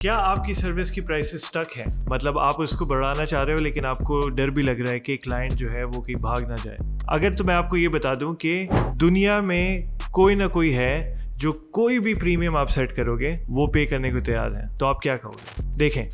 क्या आपकी सर्विस की प्राइसेस स्टक है? मतलब आप उसको बढ़ाना चाह रहे हो लेकिन आपको डर भी लग रहा है कि क्लाइंट जो है वो कहीं भाग ना जाए। अगर तो मैं आपको ये बता दूं कि दुनिया में कोई ना कोई है जो कोई भी प्रीमियम आप सेट करोगे वो पे करने को तैयार है, तो आप क्या कहोगे? देखें,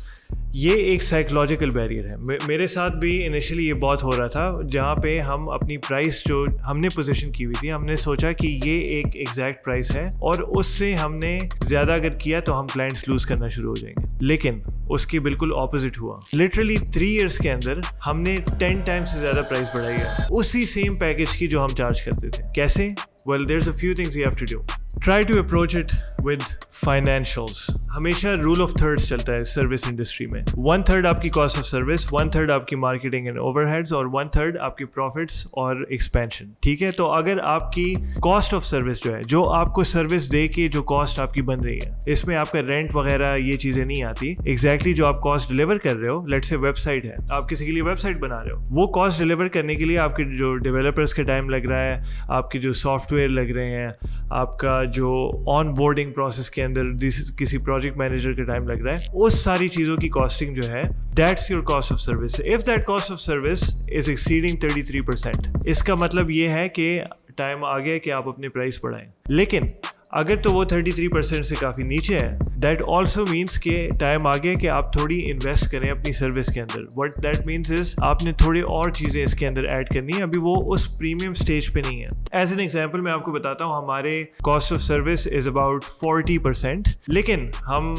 ये एक साइकोलॉजिकल बैरियर है। मेरे साथ भी इनिशियली ये बहुत हो रहा था, जहाँ पे हम अपनी प्राइस जो हमने पोजीशन की हुई थी, हमने सोचा कि ये एक एग्जैक्ट प्राइस है और उससे हमने ज़्यादा अगर किया तो हम क्लाइंट्स लूज करना शुरू हो जाएंगे। लेकिन उसकी बिल्कुल ऑपोजिट हुआ। लिटरली 3 इयर्स के अंदर हमने 10 टाइम्स से ज़्यादा प्राइस बढ़ाई है उसी सेम पैकेज की जो हम चार्ज करते थे। कैसे? Well, there's a few things you have to do. Try to approach it with financials. हमेशा रूल ऑफ थर्ड्स चलता है सर्विस इंडस्ट्री में। 1/3 आपकी कॉस्ट ऑफ सर्विस, 1/3 आपकी मार्केटिंग एंड ओवरहेड्स और 1/3 आपकी प्रॉफिट्स और एक्सपेंशन। ठीक है, तो अगर आपकी कॉस्ट ऑफ सर्विस जो है, जो आपको सर्विस दे के जो कॉस्ट आपकी बन रही है, इसमें आपका रेंट वगैरह ये चीज़ें नहीं आती। एग्जैक्टली जो आप कॉस्ट डिलीवर कर रहे हो, लेट्स से वेबसाइट है, आप किसी के लिए वेबसाइट बना रहे हो, वो कॉस्ट डिलीवर करने के लिए आपके जो डेवलपर्स का टाइम लग रहा है, आपके जो सॉफ्टवेयर लग रहे हैं, आपका जो ऑन बोर्डिंग प्रोसेस के अंदर किसी प्रोजेक्ट मैनेजर का टाइम लग रहा है, उस सारी चीज़ों की कॉस्टिंग जो है, that's your cost of service. If that cost of service is exceeding 33%, इसका मतलब ये है कि टाइम आ गया कि आप अपने प्राइस बढ़ाएं। लेकिन अगर तो वो 33% से काफ़ी नीचे है, दैट ऑल्सो मीन्स कि टाइम आ गया कि आप थोड़ी इन्वेस्ट करें अपनी सर्विस के अंदर। व्हाट दैट मीन्स इज आपने थोड़ी और चीज़ें इसके अंदर ऐड करनी है, अभी वो उस प्रीमियम स्टेज पे नहीं है। एज एन एग्जाम्पल मैं आपको बताता हूँ, हमारे cost of service is about 40%, लेकिन हम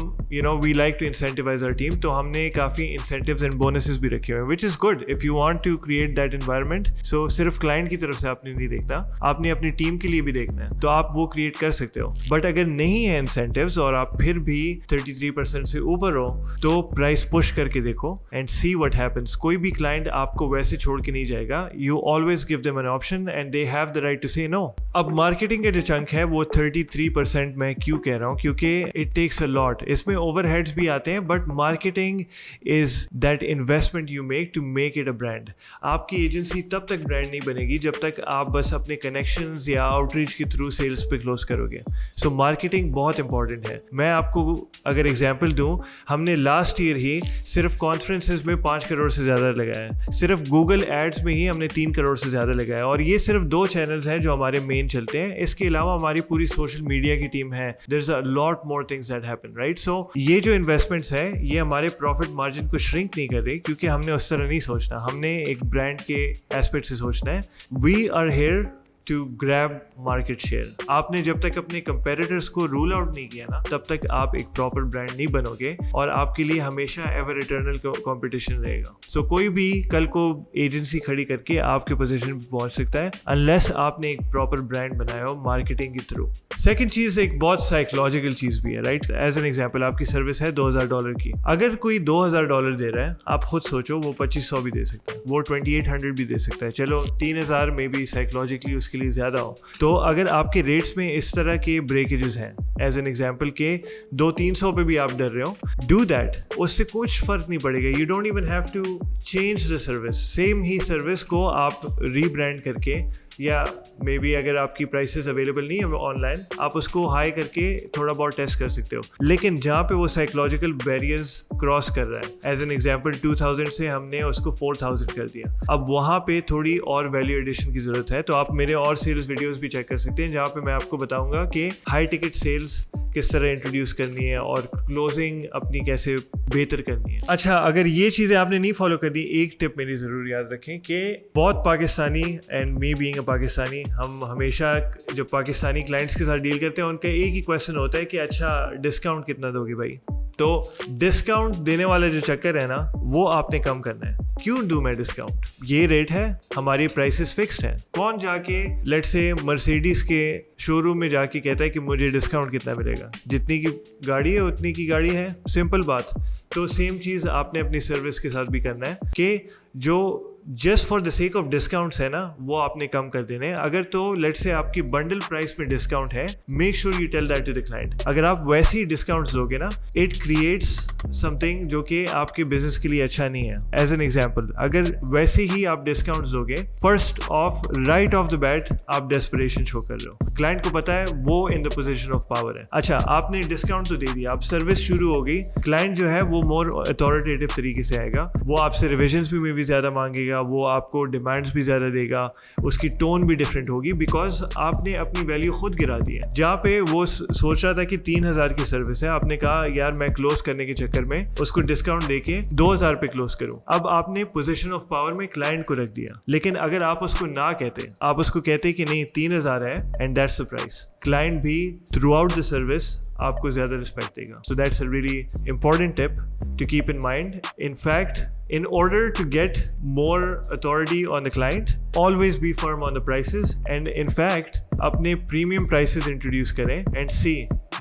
we like to incentivise our team, तो हमने काफ़ी इंसेंटिव्स एंड बोनसेस भी रखे हुए हैं, which is good if you want to create that environment. So सिर्फ क्लाइंट की तरफ से आपने नहीं देखना, आपने अपनी टीम के लिए भी देखना है, तो आप वो क्रिएट कर सकते हो। बट अगर नहीं है इंसेंटिव्स और आप फिर भी 33% से ऊपर हो, तो प्राइस पुश करके देखो एंड सी व्हाट हैपेंस। कोई भी क्लाइंट आपको वैसे छोड़ के नहीं जाएगा। You always give them an option and they have the right to say no. अब मार्केटिंग का जो चंक है वो 33% मैं क्यों कह रहा हूँ, क्योंकि इट टेक्स अ लॉट। इसमें ओवरहेड्स भी आते हैं, but marketing is that investment you make to make it a brand. आपकी एजेंसी तब तक ब्रांड नहीं बनेगी जब तक आप बस अपने कनेक्शंस या आउटरीच के थ्रू सेल्स पे क्लोज करोगे। सो मार्केटिंग बहुत इंपॉर्टेंट है। मैं आपको अगर एग्जांपल दूं, हमने लास्ट ईयर ही सिर्फ कॉन्फ्रेंसेस में 5 करोड़ से ज़्यादा लगाया है, सिर्फ गूगल एड्स में ही हमने 3 करोड़ से ज़्यादा लगाया, और ये सिर्फ 2 चैनल्स हैं जो हमारे मेन चलते हैं। इसके अलावा हमारी पूरी सोशल मीडिया की टीम है। There is a lot more things that happen, right? So ये जो इन्वेस्टमेंट्स है, ये हमारे प्रॉफिट मार्जिन को श्रिंक नहीं कर रही, क्योंकि हमने उस तरह नहीं सोचना। हमने एक ब्रांड के एस्पेक्ट से सोचना है। We are here to grab market share. आपने जब तक अपने कंपेटिटर्स को रूल आउट नहीं किया ना, तब तक आप एक प्रॉपर ब्रांड नहीं बनोगे, और आपके लिए हमेशा एवर इटर्नल कंपटीशन रहेगा। सो कोई भी कल को एजेंसी खड़ी करके आपके पोजीशन पे पहुंच सकता है, अनलेस आपने एक प्रॉपर ब्रांड बनाया हो मार्केटिंग के थ्रू। सेकंड चीज़ एक बहुत साइकोलॉजिकल चीज़ भी है, राइट? एज एन एग्जाम्पल, आपकी सर्विस है $2000 की। अगर कोई $2000 दे रहा है, आप खुद सोचो, वो 2500 भी दे सकता है, वो 2800 भी दे सकता है, चलो 3000 में भी साइकोलॉजिकली उसके लिए ज़्यादा हो। तो अगर आपके रेट्स में इस तरह के ब्रेकेजेस हैं, एज एन एग्जाम्पल के 200-300 पे भी आप डर रहे हो, डू दैट। उससे कुछ फ़र्क नहीं पड़ेगा। You don't even have to change the service. Same ही सर्विस को आप रीब्रांड करके, या मे बी अगर आपकी प्राइसेस अवेलेबल नहीं है ऑनलाइन, आप उसको हाई करके थोड़ा बहुत टेस्ट कर सकते हो। लेकिन जहाँ पे वो साइकोलॉजिकल बैरियर्स क्रॉस कर रहा है, एज एन एग्जांपल 2000 से हमने उसको 4000 कर दिया, अब वहाँ पे थोड़ी और वैल्यू एडिशन की ज़रूरत है। तो आप मेरे और सेल्स वीडियोस भी चेक कर सकते हैं, जहाँ पे मैं आपको बताऊंगा कि हाई टिकट सेल्स किस तरह इंट्रोड्यूस करनी है और क्लोजिंग अपनी कैसे बेहतर करनी है। अच्छा, अगर ये चीज़ें आपने नहीं फॉलो करनी, एक टिप मेरी ज़रूर याद रखें कि बहुत Pakistani, and me being a Pakistani, हम हमेशा जब पाकिस्तानी क्लाइंट्स के साथ डील करते हैं, उनका एक ही क्वेश्चन होता है कि अच्छा डिस्काउंट कितना दोगे भाई? तो डिस्काउंट देने वाला जो चक्कर है ना, वो आपने कम करना है। क्यों दूं मैं डिस्काउंट? ये रेट है, हमारी प्राइसेस फिक्स्ड हैं। कौन जाके लेट्स से मर्सिडीज के शोरूम में जाके कहता है कि मुझे डिस्काउंट कितना मिलेगा? जितनी की गाड़ी है उतनी की गाड़ी है, सिंपल बात। तो सेम चीज़ आपने अपनी सर्विस के साथ भी करना है कि जो just for the sake of discounts है ना, वो आपने कम कर देने हैं। अगर तो लेट्स से आपकी बंडल प्राइस में डिस्काउंट है, make sure you tell that to the client. अगर आप वैसे ही डिस्काउंट्स दोगे ना, इट क्रिएट्स समथिंग जो कि आपके बिजनेस के लिए अच्छा नहीं है। एज एन एग्जाम्पल, अगर वैसे ही आप डिस्काउंट दोगे, first of right of the bat आप डेस्परेशन शो कर रहे हो। क्लाइंट को पता है वो in the position of power है। अच्छा, आपने डिस्काउंट तो दे दिया, अब सर्विस शुरू हो गई, क्लाइंट जो है वो मोर अथॉरिटेटिव तरीके से आएगा, वो आपसे रिविजन्स भी में भी ज़्यादा मांगेगा, वो आपको डिमांड्स भी ज़्यादा देगा, उसकी टोन भी डिफरेंट होगी, बिकॉज आपने अपनी वैल्यू खुद गिरा दी है। जहाँ पे वो सोच रहा था कि 3,000 की सर्विस है, आपने कहा यार मैं क्लोज करने के चक्कर में उसको डिस्काउंट देके 2,000 पे क्लोज करूं। अब आपने पोजीशन ऑफ पावर में क्लाइंट को रख दिया। लेकिन अगर आप उसको ना कहते, आप उसको कहते कि नहीं 3,000 है and that's the price, client भी थ्रू आउट द सर्विस आपको ज्यादा रिस्पेक्ट देगा। So that's a really important tip to keep in mind. In fact, in order to get more authority on the client, always be firm on the prices, and in fact अपने premium prices introduce करें and C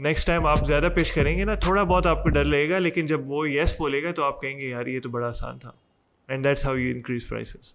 next time आप ज़्यादा पेश करेंगे ना, थोड़ा बहुत आपको डर लगेगा, लेकिन जब वो येस बोलेगा तो आप कहेंगे यार ये तो बड़ा आसान था, and that's how you increase prices.